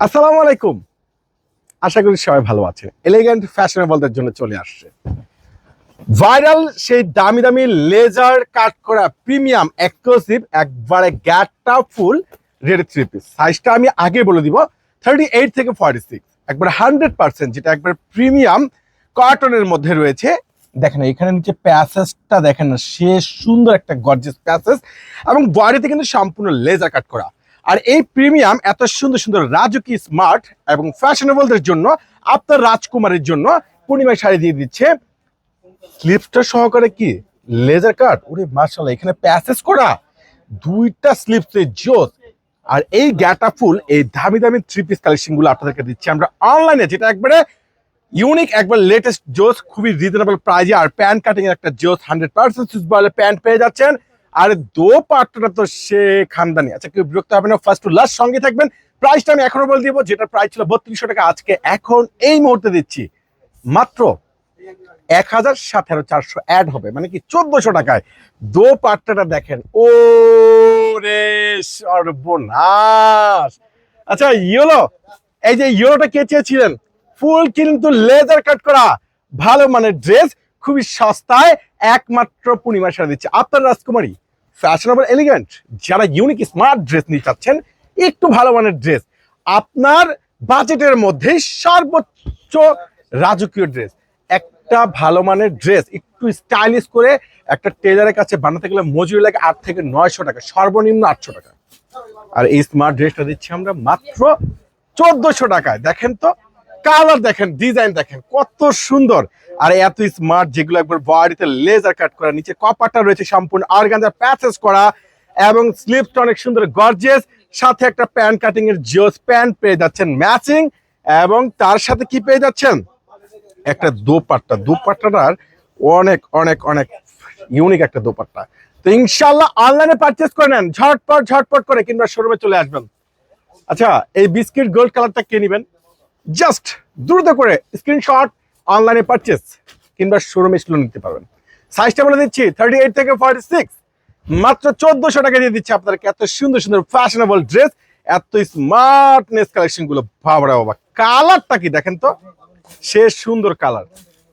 আসসালামু আলাইকুম। আশা করি সবাই ভালো আছে। এলিগেন্ট ফ্যাশনেবলদের জন্য চলে আসছে ভাইরাল সেই দামি দামি লেজার কাট করা প্রিমিয়াম এক্সক্লুসিভ একবারে গ্যাটটা ফুল রেডি থ্রি পিস। সাইজটা আমি আগে বলে দিব 38 থেকে 46, একবারে 100%, যেটা একবার প্রিমিয়াম কটনের মধ্যে রয়েছে। দেখেন এখানে নিচে প্যাসেজটা দেখেন না, সে সুন্দর একটা গর্জিয়াস প্যাসেজ এবং বডিতে কিন্তু সম্পূর্ণ লেজার কাট করা। আর এই প্রিমিয়াম এত সুন্দর সুন্দর রাজকীয় স্মার্ট এবং ফ্যাশনেবলদের জন্য, আপনার রাজকুমারের জন্য পূর্ণিমায় শাড়ি দিয়ে দিচ্ছে স্লিপসটা সহকারে কি লেজার কাট। ওরে মাশাআল্লাহ, এখানে প্যাসেজ করা দুইটা স্লিপসে জোস। আর এই গ্যাটা ফুল এই দামি দামি থ্রি পিস কালেকশন গুলো আপনাদেরকে দিচ্ছি আমরা অনলাইনে, যেটা একবারে ইউনিক, একবার লেটেস্ট জোস, খুবই রিজনেবল প্রাইজে। আর প্যান্ট কাটিং এর একটা জোস 100% সুইচবলে প্যান্ট পেয়ে যাচ্ছেন। আর দোপাট্টাটা তো সে খানদানি। আচ্ছা, কেউ বিরক্ত হবে না, ফার্স্ট টু লাস্ট সঙ্গে থাকবেন। প্রাইসটা আমি এখনো বলে দিব, যেটা প্রাইস ছিল 3200 টাকা, আজকে এখন এই মুহূর্তে দিচ্ছি মাত্র 1000, 400 অ্যাড হবে, মানে কি 1400 টাকায়। দোপাট্টাটা দেখেন, ও রে সর্বনাশ। আচ্ছা ইয়েলো, এই যে ইয়েলোটা কে চেয়েছিলেন, ফুল কিন্তু লেজার কাট করা ভালো মানের ড্রেস, খুবই সস্তায় একমাত্র পূর্ণিমা শাড়ি দিচ্ছে আপনার রাজকুমারী ফ্যাশনেবল এলিগেন্ট। যারা ইউনিক স্মার্ট ড্রেস নিতে চাচ্ছেন, একটু ভালো মানের ড্রেস আপনার বাজেটের মধ্যে সর্বোচ্চ রাজকীয় ড্রেস, একটা ভালো মানের ড্রেস একটু স্টাইলিশ করে একটা টেলারের কাছে বানাতে গেলে মজুরি লাগে 8 থেকে 900 টাকা, সর্বনিম্ন 800 টাকা। আর এই স্মার্ট ড্রেসটা দিচ্ছি আমরা মাত্র 1400 টাকায়। দেখেন তো কালার দেখেন, ডিজাইন দেখেন কত সুন্দর। আর এত স্মার্ট, যেগুলো একবার বডিতে লেজার কাট করা, নিচে কপারটা রয়েছে সম্পূর্ণ অর্গানজা প্যাচেস করা এবং স্লিপসটা অনেক সুন্দর গর্জিয়াস। সাথে একটা প্যান্ট কাটিং এর জোস প্যান্ট পেয়ে যাচ্ছেন ম্যাচিং, এবং তার সাথে কি পেয়ে যাচ্ছেন একটা দোপাট্টা। দোপাট্টাটার অনেক অনেক অনেক ইউনিক একটা দোপাট্টা। তো ইনশাআল্লাহ অনলাইনে পারচেজ করে নেন, ঝটপট ঝটপট করে, কিংবা শোরুমে চলে আসবেন। আচ্ছা, এই বিস্কিট গোল্ড কালারটা কে নেবেন, জাস্ট দ্রুত করে স্ক্রিনশট, অনলাইনে পারচেজ কিংবা শোরুমে এসে নিতে পারবেন। সাইজটা বলে দিচ্ছি 38 থেকে 46, মাত্র 1400 টাকা দিয়ে দিচ্ছে আপনাদেরকে এত সুন্দর সুন্দর ফ্যাশনেবল ড্রেস, এত স্মার্টনেস কালেকশন গুলো। বাবা বাবা, কালারটা কি দেখেন তো, সে সুন্দর কালার।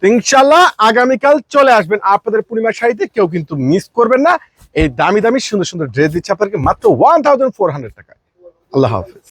ইনশাল্লাহ আগামীকাল চলে আসবেন আপনাদের পূর্ণিমার শাড়িতে, কেউ কিন্তু মিস করবেন না। এই দামি দামি সুন্দর সুন্দর ড্রেস দিচ্ছে আপনাদেরকে মাত্র 1400 টাকা। আল্লাহ হাফেজ।